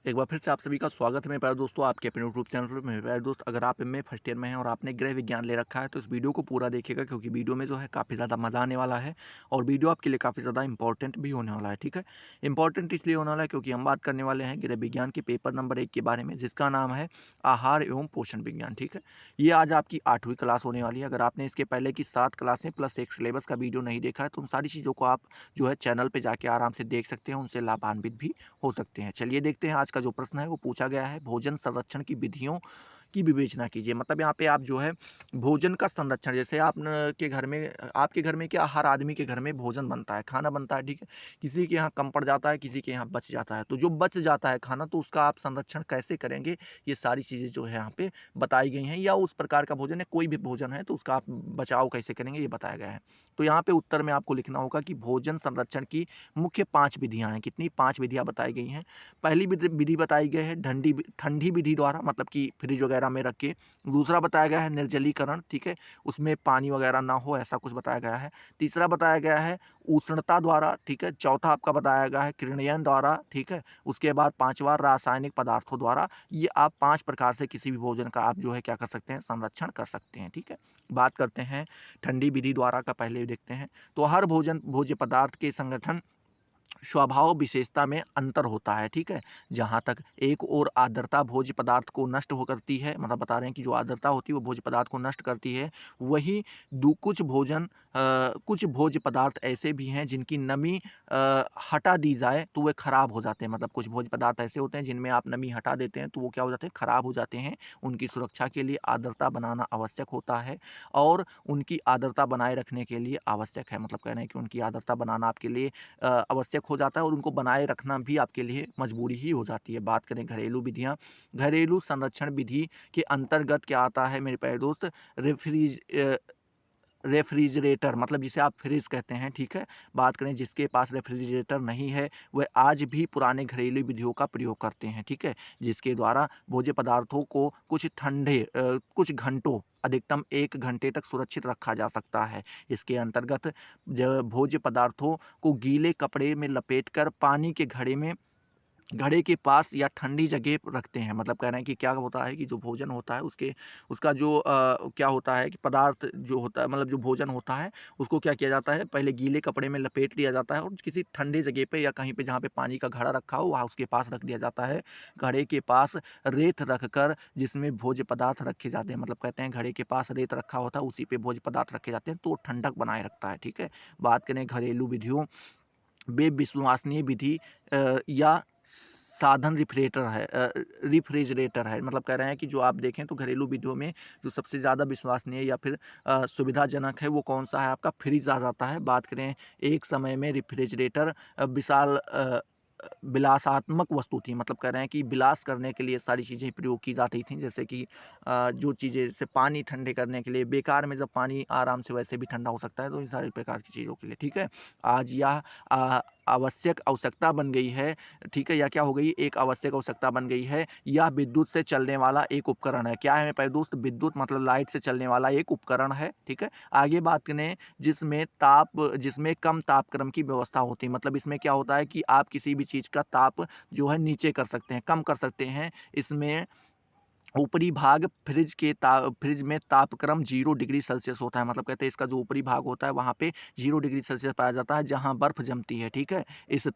एक बार फिर से आप सभी का स्वागत है मेरे प्यारे दोस्तों आपके अपने यूट्यूब चैनल पर। मेरे प्यारे दोस्त, अगर आप एमए फर्स्ट ईयर में हैं और आपने गृह विज्ञान ले रखा है तो इस वीडियो को पूरा देखिएगा, क्योंकि वीडियो में जो है काफ़ी ज़्यादा मज़ा आने वाला है और वीडियो आपके लिए काफ़ी ज़्यादा इंपॉर्टेंट भी होने वाला है। ठीक है, इंपॉर्टेंट इसलिए होने वाला है क्योंकि हम बात करने वाले हैं गृह विज्ञान के पेपर नंबर 1 के बारे में, जिसका नाम है आहार एवं पोषण विज्ञान। ठीक है, ये आज आपकी 8वीं क्लास होने वाली है। अगर आपने इसके पहले की 7 क्लासें प्लस एक सिलेबस का वीडियो नहीं देखा है तो उन सारी चीज़ों को आप जो है चैनल पर जाके आराम से देख सकते हैं, उनसे लाभान्वित भी हो सकते हैं। चलिए देखते हैं आज का जो प्रश्न है वो पूछा गया है, भोजन संरक्षण की विधियों की विवेचना कीजिए। मतलब यहाँ पे आप जो है भोजन का संरक्षण, जैसे आप न के घर में, आपके घर में क्या, हर आदमी के घर में भोजन बनता है, खाना बनता है। ठीक है, किसी के यहाँ कम पड़ जाता है, किसी के यहाँ बच जाता है, तो जो बच जाता है खाना तो उसका आप संरक्षण कैसे करेंगे, ये सारी चीज़ें जो है यहाँ पे बताई गई हैं। या उस प्रकार का भोजन है, कोई भी भोजन है तो उसका आप बचाव कैसे करेंगे, ये बताया गया है। तो यहाँ पे उत्तर में आपको लिखना होगा कि भोजन संरक्षण की मुख्य 5 विधियाँ हैं। कितनी? 5 विधियाँ बताई गई हैं। पहली विधि विधि बताई गई है ठंडी विधि द्वारा, मतलब कि फ्रिज वगैरह में रख के। दूसरा बताया गया है निर्जलीकरण, ठीक है, उसमें पानी वगैरह ना हो, ऐसा कुछ बताया गया है। तीसरा बताया गया है उष्णता द्वारा, ठीक है। चौथा आपका बताया गया है किरणयन द्वारा, ठीक है। उसके बाद पांचवा रासायनिक पदार्थों द्वारा। ये आप 5 प्रकार से किसी भी भोजन का आप जो है क्या कर सकते हैं, संरक्षण कर सकते हैं। ठीक है, बात करते हैं ठंडी विधि द्वारा का, पहले देखते हैं। तो हर भोज्य पदार्थ के संगठन स्वभाव विशेषता में अंतर होता है। ठीक है, जहाँ तक एक और आर्द्रता भोज्य पदार्थ को नष्ट हो करती है, मतलब बता रहे हैं कि जो आर्द्रता होती है वो भोज्य पदार्थ को नष्ट करती है। वही कुछ भोज्य पदार्थ ऐसे भी हैं जिनकी नमी हटा दी जाए तो वे खराब हो जाते हैं। मतलब कुछ भोज्य पदार्थ ऐसे होते हैं जिनमें आप नमी हटा देते हैं तो वो क्या हो जाते हैं, खराब हो जाते हैं। उनकी सुरक्षा के लिए आर्द्रता बनाना आवश्यक होता है और उनकी आर्द्रता बनाए रखने के लिए आवश्यक है, मतलब कह रहे हैं कि उनकी आर्द्रता बनाना आपके लिए आवश्यक हो जाता है और उनको बनाए रखना भी आपके लिए मजबूरी ही हो जाती है। बात करें घरेलू विधियाँ, घरेलू संरक्षण विधि के अंतर्गत क्या आता है मेरे प्यारे दोस्त, रेफ्रिजरेटर, मतलब जिसे आप फ्रिज कहते हैं। ठीक है, बात करें जिसके पास रेफ्रिजरेटर नहीं है वह आज भी पुराने घरेलू विधियों का प्रयोग करते हैं। ठीक है, जिसके द्वारा भोज्य पदार्थों को कुछ घंटों, अधिकतम 1 घंटे तक सुरक्षित रखा जा सकता है। इसके अंतर्गत भोज्य पदार्थों को गीले कपड़े में लपेटकर पानी के घड़े के पास या ठंडी जगह पर रखते हैं। मतलब कह रहे हैं कि क्या होता है कि जो भोजन होता है उसका जो क्या होता है कि पदार्थ जो होता है, मतलब जो भोजन होता है उसको क्या किया जाता है, पहले गीले कपड़े में लपेट लिया जाता है और किसी ठंडे जगह पे या कहीं पे जहाँ पे पानी का घड़ा रखा हो वहाँ उसके पास रख दिया जाता है। घड़े के पास रेत रख कर जिसमें भोज्य पदार्थ रखे जाते हैं, मतलब कहते हैं घड़े के पास रेत रखा होता है उसी पे भोज्य पदार्थ रखे जाते हैं तो वो ठंडक बनाए रखता है। ठीक है, बात करें घरेलू विधियों, वे विश्वसनीय विधि या साधन रेफ्रिजरेटर है। मतलब कह रहे हैं कि जो आप देखें तो घरेलू विधियों में जो सबसे ज़्यादा विश्वसनीय या फिर सुविधाजनक है वो कौन-सा है, आपका फ्रिज आ जाता है। बात करें एक समय में रेफ्रिजरेटर विलासात्मक वस्तु थी, मतलब कह रहे हैं कि विलास करने के लिए सारी चीज़ें प्रयोग की जाती थीं, जैसे कि जो चीज़ें जैसे पानी ठंडे करने के लिए, बेकार में जब पानी आराम से वैसे भी ठंडा हो सकता है तो इन सारी प्रकार की चीज़ों के लिए। ठीक है, आज यह आवश्यकता बन गई है। ठीक है, या क्या हो गई, एक आवश्यक आवश्यकता बन गई है। यह विद्युत से चलने वाला एक उपकरण है। क्या है मेरे प्यारे दोस्त, विद्युत मतलब लाइट से चलने वाला एक उपकरण है। ठीक है, आगे बात करें जिसमें कम तापक्रम की व्यवस्था होती है। मतलब इसमें क्या होता है कि आप किसी भी चीज़ का ताप जो है नीचे कर सकते हैं, कम कर सकते हैं। इसमें ऊपरी भाग फ्रिज में तापक्रम 0 डिग्री सेल्सियस होता है। मतलब कहते हैं इसका जो ऊपरी भाग होता है वहाँ पे 0 डिग्री सेल्सियस पाया जाता है जहाँ बर्फ़ जमती है। ठीक है, इस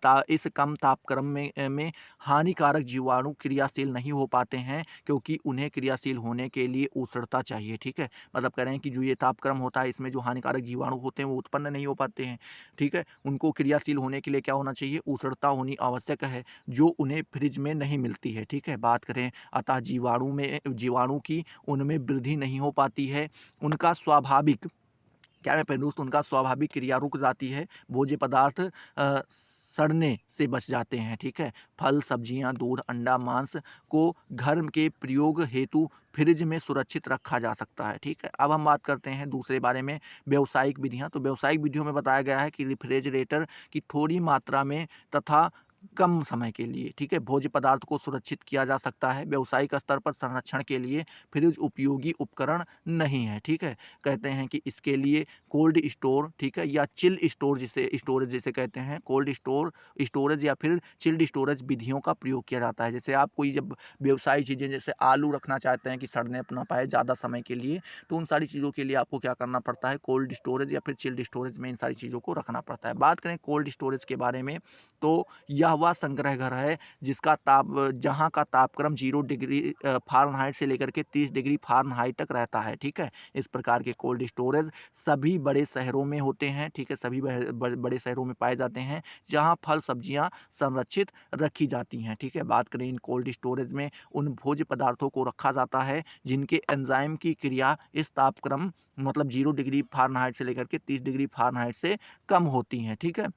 कम तापक्रम में हानिकारक जीवाणु क्रियाशील नहीं हो पाते हैं, क्योंकि उन्हें क्रियाशील होने के लिए उष्णता चाहिए। ठीक है, मतलब कह रहे हैं कि जो ये तापक्रम होता है इसमें जो हानिकारक जीवाणु होते हैं वो उत्पन्न नहीं हो पाते हैं। ठीक है, उनको क्रियाशील होने के लिए क्या होना चाहिए, उष्णता होनी आवश्यक है, जो उन्हें फ्रिज में नहीं मिलती है। ठीक है, बात करें अतः जीवाणु की उनमें वृद्धि नहीं हो पाती है। उनका स्वाभाविक क्या है दोस्त, उनका स्वाभाविक क्रिया रुक जाती है। भोज्य पदार्थ सड़ने से बच जाते हैं। ठीक है, फल, सब्जियां, दूध, अंडा, मांस को घर के प्रयोग हेतु फ्रिज में सुरक्षित रखा जा सकता है। ठीक है, अब हम बात करते हैं दूसरे बारे में, व्यावसायिक विधियां। तो व्यावसायिक विधियों में बताया गया है कि रेफ्रिजरेटर की थोड़ी मात्रा में तथा कम समय के लिए, ठीक है। भोज्य पदार्थ को सुरक्षित किया जा सकता है। व्यावसायिक स्तर पर संरक्षण के लिए फ्रिज उपयोगी उपकरण नहीं है, ठीक है। कहते हैं कि इसके लिए कोल्ड स्टोर, ठीक है, या चिल स्टोर जिसे स्टोरेज जिसे कहते हैं, कोल्ड स्टोर स्टोरेज या फिर चिल्ड स्टोरेज विधियों का प्रयोग किया जाता है। जैसे आप कोई जब व्यवसायिक चीज़ें जैसे आलू रखना चाहते हैं कि सड़ने ना पाए ज़्यादा समय के लिए, तो उन सारी चीज़ों के लिए आपको क्या करना पड़ता है, कोल्ड स्टोरेज या फिर चिल्ड स्टोरेज में इन सारी चीज़ों को रखना पड़ता है। बात करें कोल्ड स्टोरेज के बारे में, तो यह वह संग्रह घर है जिसका जहाँ का तापक्रम 0 डिग्री फ़ारेनहाइट से लेकर के 30 डिग्री फ़ारेनहाइट तक रहता है, ठीक है। इस प्रकार के कोल्ड स्टोरेज सभी बड़े शहरों में होते हैं, ठीक है, सभी बड़े शहरों में पाए जाते हैं, जहाँ फल सब्जियाँ संरक्षित रखी जाती हैं, ठीक है। बात करें इन कोल्ड स्टोरेज में उन भोज्य पदार्थों को रखा जाता है जिनके एंजाइम की क्रिया इस तापक्रम मतलब 0 डिग्री फ़ारेनहाइट से लेकर के 30 डिग्री फ़ारेनहाइट से कम होती हैं, ठीक है,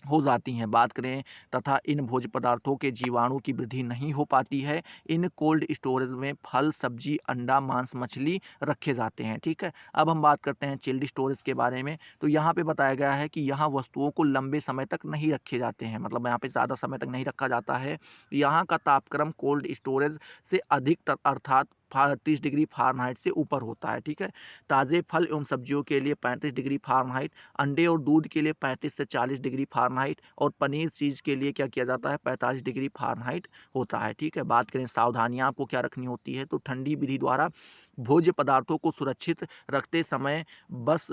हो जाती हैं। बात करें तथा इन भोज्य पदार्थों के जीवाणु की वृद्धि नहीं हो पाती है। इन कोल्ड स्टोरेज में फल, सब्जी, अंडा, मांस, मछली रखे जाते हैं, ठीक है। अब हम बात करते हैं चिल्ड स्टोरेज के बारे में, तो यहाँ पे बताया गया है कि यहाँ वस्तुओं को लंबे समय तक नहीं रखे जाते हैं, मतलब यहाँ पे ज़्यादा समय तक नहीं रखा जाता है। यहाँ का तापक्रम कोल्ड स्टोरेज से अधिक अर्थात 30 डिग्री फ़ारेनहाइट से ऊपर होता है, ठीक है। ताज़े फल एवं सब्जियों के लिए 35 डिग्री फ़ारेनहाइट, अंडे और दूध के लिए 35 से 40 डिग्री फ़ारेनहाइट और पनीर चीज़ के लिए क्या किया जाता है, 45 डिग्री फ़ारेनहाइट होता है, ठीक है। बात करें सावधानियाँ आपको क्या रखनी होती है, तो ठंडी विधि द्वारा भोज्य पदार्थों को सुरक्षित रखते समय बस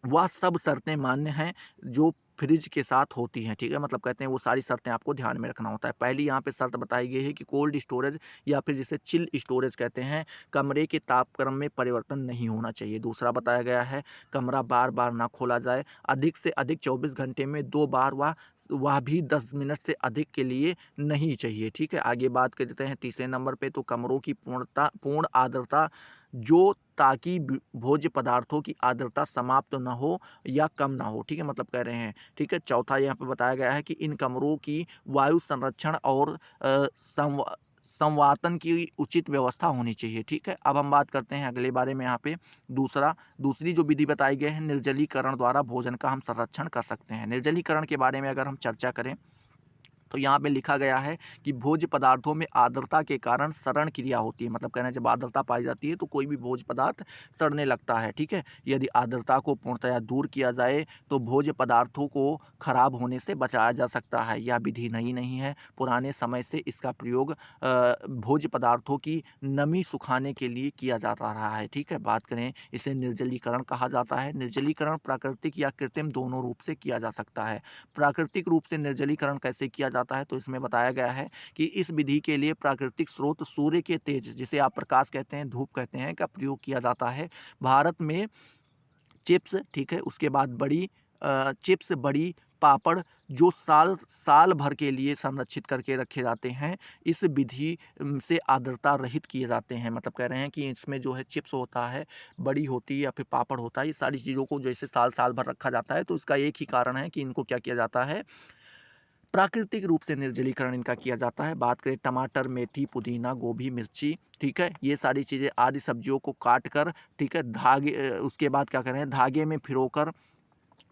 वह सब शर्तें मान्य हैं जो फ्रिज के साथ होती हैं, ठीक है। मतलब कहते हैं वो सारी शर्तें आपको ध्यान में रखना होता है। पहली यहाँ पे शर्त बताई गई है कि कोल्ड स्टोरेज या फिर जिसे चिल स्टोरेज कहते हैं, कमरे के तापक्रम में परिवर्तन नहीं होना चाहिए। दूसरा बताया गया है कमरा बार-बार ना खोला जाए, अधिक से अधिक 24 घंटे में 2 बार वह भी 10 मिनट से अधिक के लिए नहीं चाहिए, ठीक है। आगे बात करते हैं तीसरे नंबर पे, तो कमरों की पूर्ण आर्द्रता जो ताकि भोज्य पदार्थों की आर्द्रता समाप्त न हो या कम ना हो, ठीक है, मतलब कह रहे हैं, ठीक है। चौथा यहाँ पे बताया गया है कि इन कमरों की वायु संरक्षण और संवातन की उचित व्यवस्था होनी चाहिए, ठीक है। अब हम बात करते हैं अगले बारे में, यहाँ पे दूसरी जो विधि बताई गई है, निर्जलीकरण द्वारा भोजन का हम संरक्षण कर सकते हैं। निर्जलीकरण के बारे में अगर हम चर्चा करें, तो यहाँ पे लिखा गया है कि भोज्य पदार्थों में आर्द्रता के कारण सड़न क्रिया होती है, मतलब कहना है जब आर्द्रता पाई जाती है तो कोई भी भोज्य पदार्थ सड़ने लगता है, ठीक है। यदि आर्द्रता को पूर्णतया दूर किया जाए तो भोज्य पदार्थों को खराब होने से बचाया जा सकता है। यह विधि नई नहीं है, पुराने समय से इसका प्रयोग भोज्य पदार्थों की नमी सुखाने के लिए किया जाता रहा है, ठीक है। बात करें इसे निर्जलीकरण कहा जाता है। निर्जलीकरण प्राकृतिक या कृत्रिम दोनों रूप से किया जा सकता है। प्राकृतिक रूप से निर्जलीकरण कैसे किया जाता है, तो इसमें बताया गया है कि इस विधि के लिए प्राकृतिक स्रोत सूर्य के तेज जिसे आप प्रकाश कहते हैं, धूप कहते हैं, का प्रयोग किया जाता है। भारत में चिप्स, ठीक है, उसके बाद चिप्स, बड़ी, पापड़ जो साल साल भर के लिए संरक्षित करके रखे जाते हैं, इस विधि से आर्द्रता रहित किए जाते हैं। मतलब कह रहे हैं कि इसमें जो है चिप्स होता है, बड़ी होती है या फिर पापड़ होता है, ये सारी चीज़ों को जैसे साल भर रखा जाता है, तो इसका एक ही कारण है कि इनको क्या किया जाता है, प्राकृतिक रूप से निर्जलीकरण इनका किया जाता है। बात करें टमाटर, मेथी, पुदीना, गोभी, मिर्ची, ठीक है, ये सारी चीज़ें आदि सब्जियों को काट कर, ठीक है, उसके बाद क्या करें, धागे में भिगोकर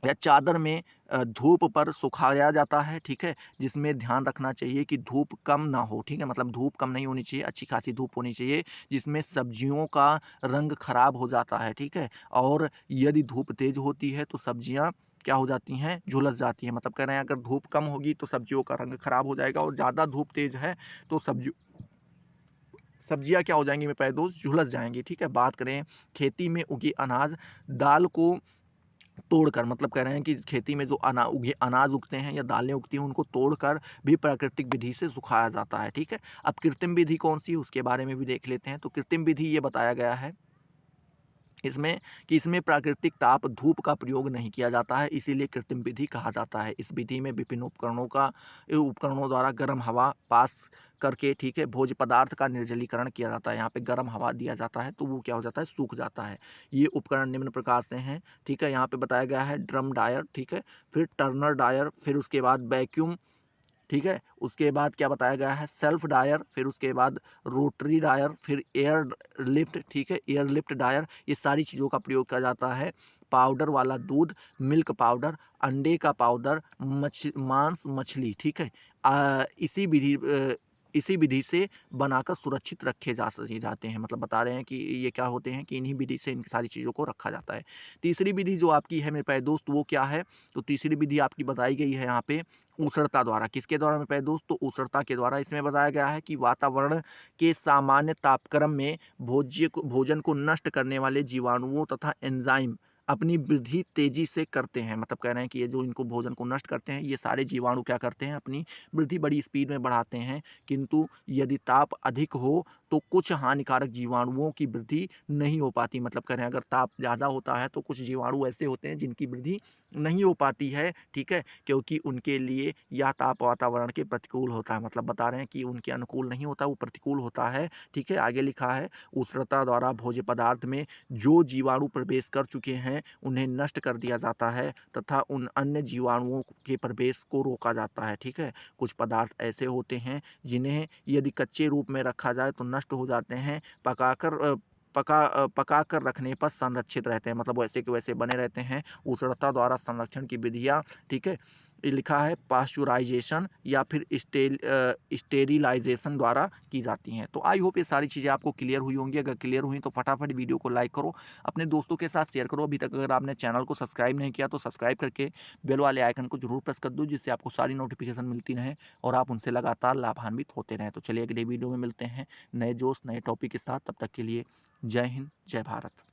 या चादर में धूप पर सुखाया जाता है, ठीक है, जिसमें ध्यान रखना चाहिए कि धूप कम ना हो, ठीक है, मतलब धूप कम नहीं होनी चाहिए, अच्छी खासी धूप होनी चाहिए, जिसमें सब्जियों का रंग खराब हो जाता है, ठीक है। और यदि धूप तेज होती है तो सब्जियां क्या हो जाती हैं, झुलस जाती हैं। मतलब कह रहे हैं अगर धूप कम होगी तो सब्जियों का रंग खराब हो जाएगा, और ज़्यादा धूप तेज है तो सब्जियां क्या हो जाएंगी मेरे प्यारे दोस्त, झुलस जाएंगी, ठीक है। बात करें खेती में उगी अनाज, दाल को तोड़कर, मतलब कह रहे हैं कि खेती में जो अनाज उगते हैं या दालें उगती हैं उनको तोड़कर भी प्राकृतिक विधि से सुखाया जाता है, ठीक है। अब कृत्रिम विधि कौन सी है उसके बारे में भी देख लेते हैं। तो कृत्रिम विधि ये बताया गया है इसमें कि इसमें प्राकृतिक ताप धूप का प्रयोग नहीं किया जाता है, इसीलिए कृत्रिम विधि कहा जाता है। इस विधि में विभिन्न उपकरणों द्वारा गर्म हवा पास करके, ठीक है, भोज्य पदार्थ का निर्जलीकरण किया जाता है। यहाँ पे गर्म हवा दिया जाता है तो वो क्या हो जाता है, सूख जाता है। ये उपकरण निम्न प्रकार से हैं, ठीक है, यहाँ पे बताया गया है ड्रम डायर, ठीक है, फिर टर्नर डायर, फिर उसके बाद वैक्यूम, ठीक है। उसके बाद क्या बताया गया है, सेल्फ ड्रायर, फिर उसके बाद रोटरी ड्रायर, फिर एयर लिफ्ट, ठीक है, एयर लिफ्ट ड्रायर, ये सारी चीज़ों का प्रयोग किया जाता है। पाउडर वाला दूध, मिल्क पाउडर, अंडे का पाउडर, मांस मछली, ठीक है। इसी विधि से बनाकर सुरक्षित रखे जाते हैं। मतलब बता रहे हैं कि ये क्या होते हैं कि इन्हीं विधि से इन सारी चीज़ों को रखा जाता है। तीसरी विधि जो आपकी है मेरे प्यारे दोस्त, वो क्या है? तो तीसरी विधि आपकी बताई गई है यहाँ पे ऊष्णता द्वारा। किसके द्वारा मेरे प्यारे दोस्त? तो ऊष्णता के द्वारा। इसमें बताया गया है कि वातावरण के सामान्य तापक्रम में भोजन को नष्ट करने वाले जीवाणुओं तथा एंजाइम अपनी वृद्धि तेजी से करते हैं। मतलब कह रहे हैं कि ये जो इनको भोजन को नष्ट करते हैं, ये सारे जीवाणु क्या करते हैं, अपनी वृद्धि बड़ी स्पीड में बढ़ाते हैं। किंतु यदि ताप अधिक हो तो कुछ हानिकारक जीवाणुओं की वृद्धि नहीं हो पाती। मतलब कह रहे हैं अगर ताप ज़्यादा होता है तो कुछ जीवाणु ऐसे होते हैं जिनकी वृद्धि नहीं हो पाती है, ठीक है, क्योंकि उनके लिए यह ताप वातावरण के प्रतिकूल होता है। मतलब बता रहे हैं कि उनके अनुकूल नहीं होता, वो प्रतिकूल होता है, ठीक है। आगे लिखा है, उष्णता द्वारा भोज्य पदार्थ में जो जीवाणु प्रवेश कर चुके हैं उन्हें नष्ट कर दिया जाता है तथा उन अन्य जीवाणुओं के प्रवेश को रोका जाता है, ठीक है। कुछ पदार्थ ऐसे होते हैं जिन्हें यदि कच्चे रूप में रखा जाए तो नष्ट हो जाते हैं, पका कर रखने पर संरक्षित रहते हैं। मतलब वैसे के वैसे बने रहते हैं। उष्णता द्वारा संरक्षण की विधियाँ, ठीक है, ये लिखा है पास्चुराइजेशन या फिर स्टेरिलाइजेशन द्वारा की जाती हैं। तो आई होप ये सारी चीज़ें आपको क्लियर हुई होंगी। अगर क्लियर हुई तो फटाफट वीडियो को लाइक करो, अपने दोस्तों के साथ शेयर करो। अभी तक अगर आपने चैनल को सब्सक्राइब नहीं किया तो सब्सक्राइब करके बेल वाले आइकन को जरूर प्रेस कर दो, जिससे आपको सारी नोटिफिकेशन मिलती रहें और आप उनसे लगातार लाभान्वित होते रहें। तो चलिए अगले वीडियो में मिलते हैं नए जोश नए टॉपिक के साथ। तब तक के लिए जय हिंद, जय भारत।